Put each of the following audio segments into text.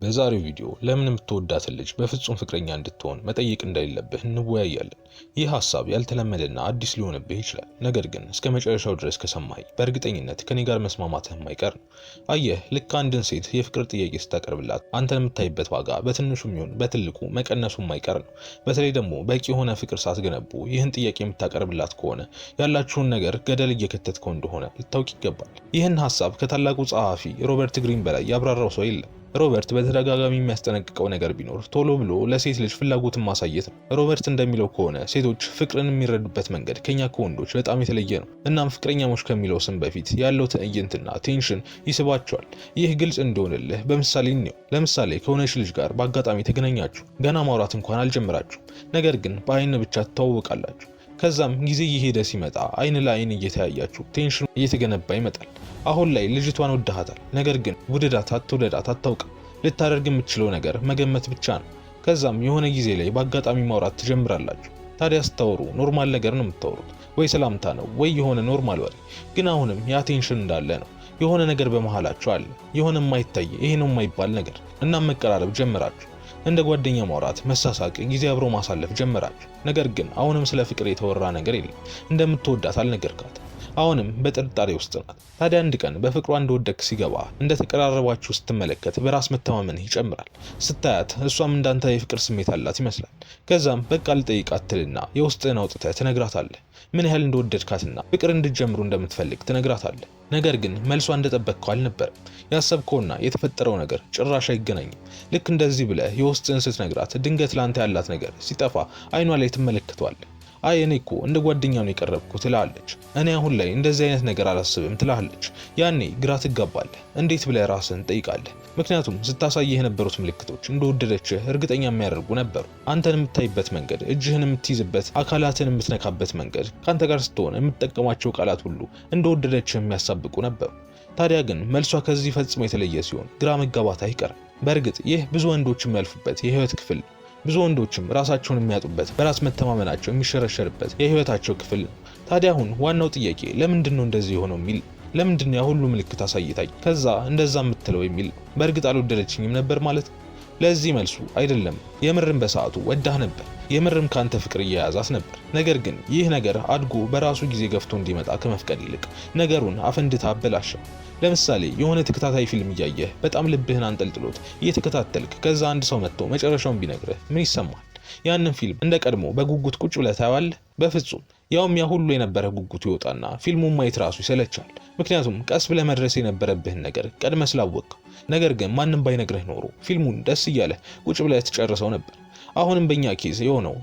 በዛሬው ቪዲዮ ለምን የምትወዳት ልጅ በፍጹም ፍቅረኛ እንድትሆን መጠየቅ እንደሌለብህ እንወያያለን። ይህ ሐሳብ ያልተለመደና አዲስ ሊሆንብህ ይችላል። ነገር ግን እስከ መጨረሻው ድረስ ከሰማኸኝ በእርግጠኝነት ከኔ ጋር መስማማትህ የማይቀር ነው። አየህ፣ ልክ አንድን ሴት የፍቅር ጥያቄ ስታቀርብላት አንተን የምታይበት ዋጋ በትንሹም ይሁን በትልቁ መቀነሱ የማይቀር ነው። በተለይ ደግሞ በቂ የሆነ ፍቅር ሳትገነቡ ይህን ጥያቄ የምታቀርብላት ከሆነ ያላችሁን ነገር ገደል እየከተትከው እንደሆነ ልታውቅ ይገባል። ይህን ሐሳብ ከታላቁ ጸሐፊ ሮበርት ግሪን በላይ ያብራራው ሰው የለም። ሮበርት በተደጋጋሚ የሚያስጠነቅቀው ነገር ቢኖር ቶሎ ብሎ ለሴት ልጅ ፍላጎትን ማሳየት ነው። ሮበርት እንደሚለው ከሆነ ሴቶች ፍቅርን የሚረዱበት መንገድ ከኛ ከወንዶች በጣም የተለየ ነው። እናም ፍቅረኛሞች ከሚለው ስም በፊት ያለው ትዕይንትና ቴንሽን ይስባቸዋል። ይህ ግልጽ እንደሆነልህ በምሳሌ እንየው። ለምሳሌ ከሆነች ልጅ ጋር በአጋጣሚ ተገናኛችሁ። ገና ማውራት እንኳን አልጀመራችሁም። ነገር ግን በአይን ብቻ ትተዋወቃላችሁ። ከዛም ጊዜ እየሄደ ሲመጣ አይን ለአይን እየተያያችሁ ቴንሽኑ እየተገነባ ይመጣል። አሁን ላይ ልጅቷን ወደሃታል። ነገር ግን ውደዳት አትውደዳት አታውቅም። ልታደርግ የምትችለው ነገር መገመት ብቻ ነው። ከዛም የሆነ ጊዜ ላይ በአጋጣሚ ማውራት ትጀምራላችሁ። ታዲያ ስታወሩ ኖርማል ነገር ነው የምታወሩት፣ ወይ ሰላምታ ነው ወይ የሆነ ኖርማል ወሬ። ግን አሁንም ያ ቴንሽን እንዳለ ነው። የሆነ ነገር በመሃላችሁ አለ፣ የሆነ የማይታይ ይሄ ነው የማይባል ነገር። እናም መቀራረብ ጀመራችሁ። እንደ ጓደኛ ማውራት፣ መሳሳቅ፣ ጊዜ አብሮ ማሳለፍ ጀመራችሁ። ነገር ግን አሁንም ስለ ፍቅር የተወራ ነገር የለም። እንደምትወዳት አልነገርካት። አሁንም በጥርጣሬ ውስጥ ናት። ታዲያ አንድ ቀን በፍቅሯ እንደወደክ ሲገባ እንደተቀራረባችሁ ስትመለከት በራስ መተማመን ይጨምራል። ስታያት እሷም እንዳንተ የፍቅር ስሜት አላት ይመስላል። ከዛም በቃ ልጠይቃት ትልና የውስጥህን አውጥተህ ትነግራታለህ። ምን ያህል እንደወደድካትና ፍቅር እንድትጀምሩ እንደምትፈልግ ትነግራታለህ። ነገር ግን መልሷ እንደጠበቅከው አልነበረም። ያሰብከውና የተፈጠረው ነገር ጭራሽ አይገናኝም። ልክ እንደዚህ ብለህ የውስጥህን ስትነግራት ድንገት ላንተ ያላት ነገር ሲጠፋ አይኗ ላይ ትመለከቷለህ። አይ እኔ እኮ እንደ ጓደኛ ነው የቀረብኩት ትላለች። እኔ አሁን ላይ እንደዚህ አይነት ነገር አላስብም ትላለች። ያኔ ግራ ትጋባለህ። እንዴት ብለህ ራስህን ጠይቃለህ። ምክንያቱም ስታሳይህ የነበሩት ምልክቶች እንደወደደችህ እርግጠኛ የሚያደርጉ ነበሩ። አንተን የምታይበት መንገድ፣ እጅህን የምትይዝበት፣ አካላትን የምትነካበት መንገድ፣ ካንተ ጋር ስትሆን የምትጠቀማቸው ቃላት ሁሉ እንደወደደችህ የሚያሳብቁ ነበሩ። ታዲያ ግን መልሷ ከዚህ ፈጽሞ የተለየ ሲሆን ግራ መጋባት አይቀርም። በእርግጥ ይህ ብዙ ወንዶች የሚያልፉበት የህይወት ክፍል ነው። ብዙ ወንዶችም ራሳቸውን የሚያጡበት፣ በራስ መተማመናቸው የሚሸረሸርበት የህይወታቸው ክፍል ነው። ታዲያ አሁን ዋናው ጥያቄ ለምንድን ነው እንደዚህ የሆነው የሚል፣ ለምንድን ነው ያ ሁሉ ምልክት አሳይታኝ ከዛ እንደዛ የምትለው የሚል። በእርግጥ አልወደደችኝም ነበር ማለት ነው? ለዚህ መልሱ አይደለም። የምርም በሰዓቱ ወዳህ ነበር። የምርም ካንተ ፍቅር እየያዛት ነበር። ነገር ግን ይህ ነገር አድጎ በራሱ ጊዜ ገፍቶ እንዲመጣ ከመፍቀድ ይልቅ ነገሩን አፈንድታ አበላሸው። ለምሳሌ የሆነ ተከታታይ ፊልም እያየህ በጣም ልብህን አንጠልጥሎት እየተከታተልክ ከዛ አንድ ሰው መጥቶ መጨረሻውን ቢነግርህ ምን ይሰማል? ያንን ፊልም እንደ ቀድሞ በጉጉት ቁጭ ብለህ ታየዋለህ? በፍጹም። ያውም ያ ሁሉ የነበረ ጉጉት ይወጣና ፊልሙን ማየት ራሱ ይሰለቻል። ምክንያቱም ቀስ ብለህ መድረስ የነበረብህን ነገር ቀድመህ ስላወቅከው። ነገር ግን ማንም ባይነግርህ ኖሮ ፊልሙን ደስ እያለህ ቁጭ ብለህ ትጨርሰው ነበር። አሁንም በእኛ ኬዝ የሆነው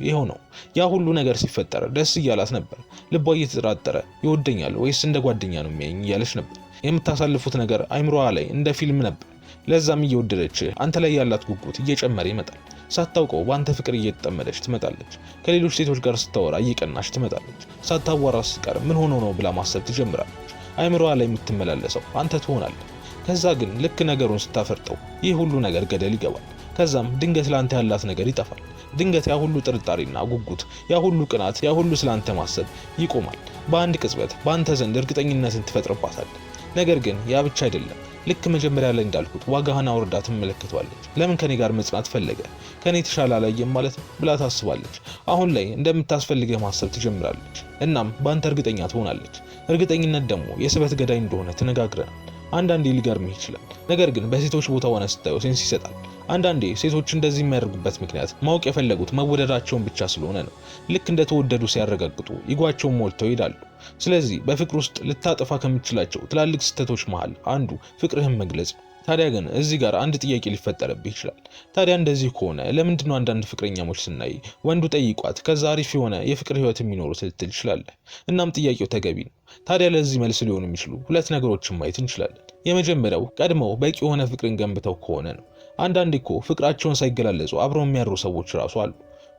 ያ ሁሉ ነገር ሲፈጠር ደስ እያላት ነበር። ልቧ እየተጠራጠረ ይወደኛል ወይስ እንደ ጓደኛ ነው የሚያየኝ እያለች ነበር። የምታሳልፉት ነገር አይምሮዋ ላይ እንደ ፊልም ነበር። ለዛም እየወደደች አንተ ላይ ያላት ጉጉት እየጨመረ ይመጣል። ሳታውቀው በአንተ ፍቅር እየተጠመደች ትመጣለች። ከሌሎች ሴቶች ጋር ስታወራ እየቀናች ትመጣለች። ሳታዋራ ስትቀር ምን ሆኖ ነው ብላ ማሰብ ትጀምራለች። አይምሮዋ ላይ የምትመላለሰው አንተ ትሆናለህ። ከዛ ግን ልክ ነገሩን ስታፈርጠው ይህ ሁሉ ነገር ገደል ይገባል። ከዛም ድንገት ላንተ ያላት ነገር ይጠፋል። ድንገት ያ ሁሉ ጥርጣሬና ጉጉት፣ ያ ሁሉ ቅናት፣ ያ ሁሉ ስላንተ ማሰብ ይቆማል። በአንድ ቅጽበት በአንተ ዘንድ እርግጠኝነትን ትፈጥርባታለህ። ነገር ግን ያ ብቻ አይደለም። ልክ መጀመሪያ ላይ እንዳልኩት ዋጋህን አውርዳ ትመለከቷለች። ለምን ከኔ ጋር መጽናት ፈለገ? ከኔ የተሻለ አላየም ማለት ነው ብላ ታስባለች። አሁን ላይ እንደምታስፈልግህ ማሰብ ትጀምራለች። እናም በአንተ እርግጠኛ ትሆናለች። እርግጠኝነት ደግሞ የስበት ገዳይ እንደሆነ ተነጋግረናል። አንዳንዴ ሊገርምህ ይችላል። ነገር ግን በሴቶች ቦታ ሆነ ስታየው ሴንስ ይሰጣል። አንዳንዴ ሴቶች እንደዚህ የሚያደርጉበት ምክንያት ማወቅ የፈለጉት መወደዳቸውን ብቻ ስለሆነ ነው። ልክ እንደተወደዱ ሲያረጋግጡ ኢጓቸውን ሞልተው ይሄዳሉ። ስለዚህ በፍቅር ውስጥ ልታጠፋ ከምትችላቸው ትላልቅ ስህተቶች መሃል አንዱ ፍቅርህን መግለጽ ነው። ታዲያ ግን እዚህ ጋር አንድ ጥያቄ ሊፈጠርብህ ይችላል። ታዲያ እንደዚህ ከሆነ ለምንድነው አንዳንድ ፍቅረኛሞች ስናይ ወንዱ ጠይቋት ከዛ አሪፍ የሆነ የፍቅር ህይወት የሚኖሩት ልትል ትችላለህ። እናም ጥያቄው ተገቢ ነው። ታዲያ ለዚህ መልስ ሊሆኑ የሚችሉ ሁለት ነገሮችን ማየት እንችላለን። የመጀመሪያው ቀድመው በቂ የሆነ ፍቅርን ገንብተው ከሆነ ነው። አንዳንዴ እኮ ፍቅራቸውን ሳይገላለጹ አብረው የሚያድሩ ሰዎች ራሱ አሉ።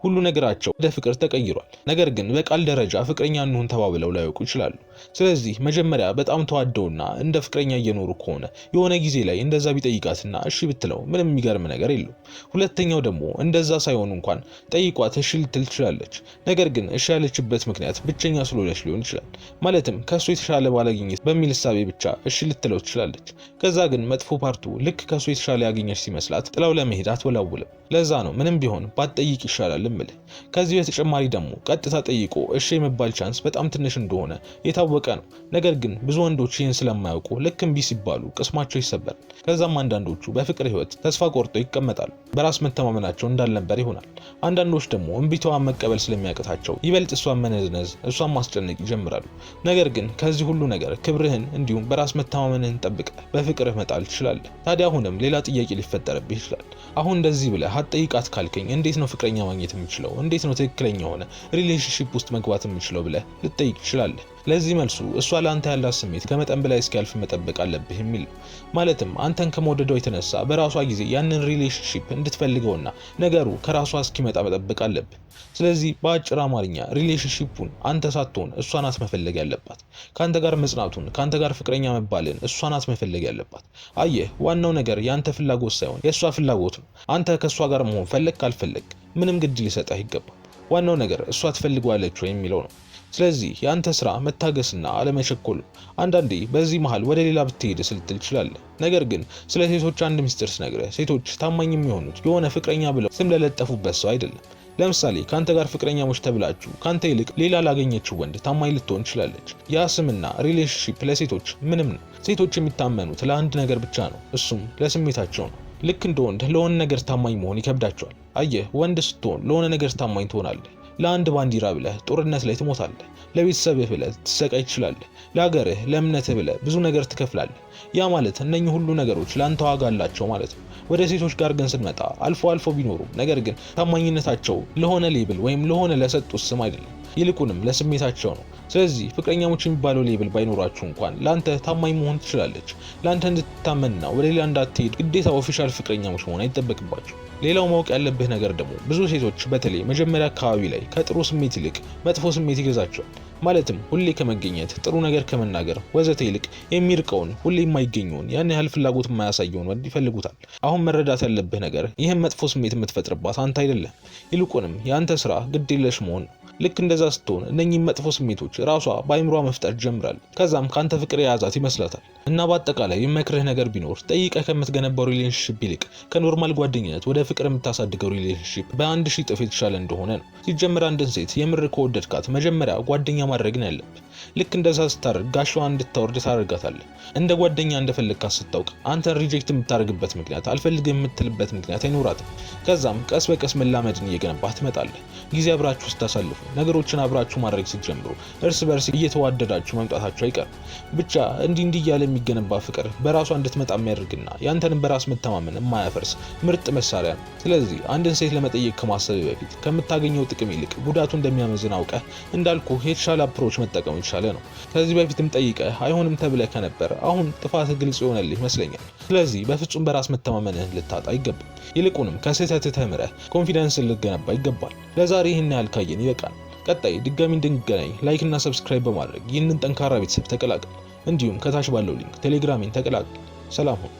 ሁሉ ነገራቸው ወደ ፍቅር ተቀይሯል። ነገር ግን በቃል ደረጃ ፍቅረኛ እንሁን ተባብለው ላይወቁ ይችላሉ። ስለዚህ መጀመሪያ በጣም ተዋደውና እንደ ፍቅረኛ እየኖሩ ከሆነ የሆነ ጊዜ ላይ እንደዛ ቢጠይቃትና እሺ ብትለው ምንም የሚገርም ነገር የለውም። ሁለተኛው ደግሞ እንደዛ ሳይሆን እንኳን ጠይቋት እሺ ልትል ትችላለች። ነገር ግን እሺ ያለችበት ምክንያት ብቸኛ ስለሆነች ሊሆን ይችላል። ማለትም ከሱ የተሻለ ባላገኘት በሚል እሳቤ ብቻ እሺ ልትለው ትችላለች። ከዛ ግን መጥፎ ፓርቱ ልክ ከሱ የተሻለ ያገኘች ሲመስላት ጥላው ለመሄድ አትወላውልም። ለዛ ነው ምንም ቢሆን ባትጠይቅ ይሻላል እምልህ። ከዚህ በተጨማሪ ደግሞ ቀጥታ ጠይቆ እሺ የመባል ቻንስ በጣም ትንሽ እንደሆነ የታወቀ ነው። ነገር ግን ብዙ ወንዶች ይህን ስለማያውቁ ልክ እምቢ ሲባሉ ቅስማቸው ይሰበራል። ከዛም አንዳንዶቹ በፍቅር ህይወት ተስፋ ቆርጦ ይቀመጣሉ። በራስ መተማመናቸው እንዳልነበር ይሆናል። አንዳንዶች ደግሞ እምቢታዋን መቀበል ስለሚያቅታቸው ይበልጥ እሷን መነዝነዝ፣ እሷን ማስጨነቅ ይጀምራሉ። ነገር ግን ከዚህ ሁሉ ነገር ክብርህን እንዲሁም በራስ መተማመንህን ጠብቀህ በፍቅርህ መጣል ትችላለህ። ታዲያ አሁንም ሌላ ጥያቄ ሊፈጠርብህ ይችላል። አሁን እንደዚህ ብለህ አትጠይቃት ካልከኝ እንዴት ነው ፍቅረኛ ማግኘት የምችለው? እንዴት ነው ትክክለኛ የሆነ ሪሌሽንሺፕ ውስጥ መግባት የምችለው ብለህ ልትጠይቅ ትችላለህ። ለዚህ መልሱ እሷ ለአንተ ያላት ስሜት ከመጠን በላይ እስኪያልፍ መጠበቅ አለብህ የሚል ነው። ማለትም አንተን ከመውደዷ የተነሳ በራሷ ጊዜ ያንን ሪሌሽንሺፕ እንድትፈልገውና ነገሩ ከራሷ እስኪመጣ መጠበቅ አለብህ። ስለዚህ በአጭር አማርኛ ሪሌሽንሺፑን አንተ ሳትሆን እሷ ናት መፈለግ ያለባት። ካንተ ጋር መጽናቱን፣ ካንተ ጋር ፍቅረኛ መባልን እሷ ናት መፈለግ ያለባት። አየህ፣ ዋናው ነገር ያንተ ፍላጎት ሳይሆን የእሷ ፍላጎት ነው። አንተ ከእሷ ጋር መሆን ፈለግ ካልፈለግ ምንም ግድ ሊሰጥህ አይገባም። ዋናው ነገር እሷ ትፈልገዋለች ወይ የሚለው ነው። ስለዚህ ያንተ ስራ መታገስና አለመቸኮል። አንዳንዴ በዚህ መሃል ወደ ሌላ ብትሄድ ልትል ትችላለህ። ነገር ግን ስለ ሴቶች አንድ ሚስጥር ስነግርህ ሴቶች ታማኝ የሚሆኑት የሆነ ፍቅረኛ ብለው ስም ለለጠፉበት ሰው አይደለም። ለምሳሌ ካንተ ጋር ፍቅረኛሞች ተብላችሁ ካንተ ይልቅ ሌላ ላገኘችው ወንድ ታማኝ ልትሆን ትችላለች። ያ ስምና ሪሌሽንሺፕ ለሴቶች ምንም ነው። ሴቶች የሚታመኑት ለአንድ ነገር ብቻ ነው፣ እሱም ለስሜታቸው ነው። ልክ እንደ ወንድ ለሆነ ነገር ታማኝ መሆን ይከብዳቸዋል። አየህ፣ ወንድ ስትሆን ለሆነ ነገር ታማኝ ትሆናለህ። ለአንድ ባንዲራ ብለህ ጦርነት ላይ ትሞታለህ። ለቤተሰብህ ብለህ ትሰቃይ ትችላለህ። ለሀገርህ፣ ለእምነትህ ብለህ ብዙ ነገር ትከፍላለህ። ያ ማለት እነኚህ ሁሉ ነገሮች ለአንተ ዋጋ አላቸው ማለት ነው። ወደ ሴቶች ጋር ግን ስንመጣ አልፎ አልፎ ቢኖሩም ነገር ግን ታማኝነታቸው ለሆነ ሌብል ወይም ለሆነ ለሰጡት ስም አይደለም፣ ይልቁንም ለስሜታቸው ነው። ስለዚህ ፍቅረኛሞች የሚባለው ሌብል ባይኖራችሁ እንኳን ለአንተ ታማኝ መሆን ትችላለች። ለአንተ እንድትታመንና ወደ ሌላ እንዳትሄድ ግዴታ ኦፊሻል ፍቅረኛሞች መሆን አይጠበቅባችሁ። ሌላው ማወቅ ያለብህ ነገር ደግሞ ብዙ ሴቶች በተለይ መጀመሪያ አካባቢ ላይ ከጥሩ ስሜት ይልቅ መጥፎ ስሜት ይገዛቸዋል። ማለትም ሁሌ ከመገኘት፣ ጥሩ ነገር ከመናገር ወዘተ ይልቅ የሚርቀውን ሁሌ የማይገኘውን ያን ያህል ፍላጎት የማያሳየውን ወንድ ይፈልጉታል። አሁን መረዳት ያለብህ ነገር ይህም መጥፎ ስሜት የምትፈጥርባት አንተ አይደለም፣ ይልቁንም የአንተ ስራ ግድ የለሽ መሆን ነው። ልክ እንደዛ ስትሆን እነኚህ መጥፎ ስሜቶች ራሷ በአይምሯ መፍጠር ጀምራለች። ከዛም ካንተ ፍቅር የያዛት ይመስላታል። እና በአጠቃላይ የመክርህ ነገር ቢኖር ጠይቀህ ከምትገነባው ሪሌሽንሺፕ ይልቅ ከኖርማል ጓደኝነት ወደ ፍቅር የምታሳድገው ሪሌሽንሺፕ በ1000 እጥፍ የተሻለ እንደሆነ ነው። ሲጀምር አንድን ሴት የምር ከወደድካት መጀመሪያ ጓደኛ ማድረግ ነው ያለብህ። ልክ እንደዛ ስታደርግ ጋሻዋን እንድታወርድ ታደርጋታለህ። እንደ ጓደኛ እንደፈለግካት ስታውቅ አንተን ሪጀክት የምታደርግበት ምክንያት፣ አልፈልግም የምትልበት ምክንያት አይኖራትም። ከዛም ቀስ በቀስ መላመድን እየገነባህ ትመጣለህ። ጊዜ አብራችሁ ስታሳልፉ፣ ነገሮችን አብራችሁ ማድረግ ስትጀምሩ እርስ በርስ እየተዋደዳችሁ መምጣታችሁ አይቀርም። ብቻ እንዲህ እያለ የሚገነባ ፍቅር በራሷ እንድትመጣ የሚያደርግና ያንተን በራስ መተማመን የማያፈርስ ምርጥ መሳሪያ ነው። ስለዚህ አንድን ሴት ለመጠየቅ ከማሰብ በፊት ከምታገኘው ጥቅም ይልቅ ጉዳቱ እንደሚያመዝን አውቀህ እንዳልኩ የተሻለ አፕሮች መጠቀም የተሻለ ነው። ከዚህ በፊትም ጠይቀህ አይሆንም ተብለህ ከነበር አሁን ጥፋትህ ግልጽ ይሆንልህ ይመስለኛል። ስለዚህ በፍጹም በራስ መተማመንህን ልታጣ አይገባም። ይልቁንም ከስህተትህ ተምረህ ኮንፊደንስን ልትገነባ ይገባል። ለዛሬ ይህን ያህል ካየን ይበቃል። ቀጣይ ድጋሚ እንድንገናኝ ላይክ እና ሰብስክራይብ በማድረግ ይህንን ጠንካራ ቤተሰብ ተቀላቀል። እንዲሁም ከታች ባለው ሊንክ ቴሌግራሜን ተቀላቀል። ሰላም ሁኑ።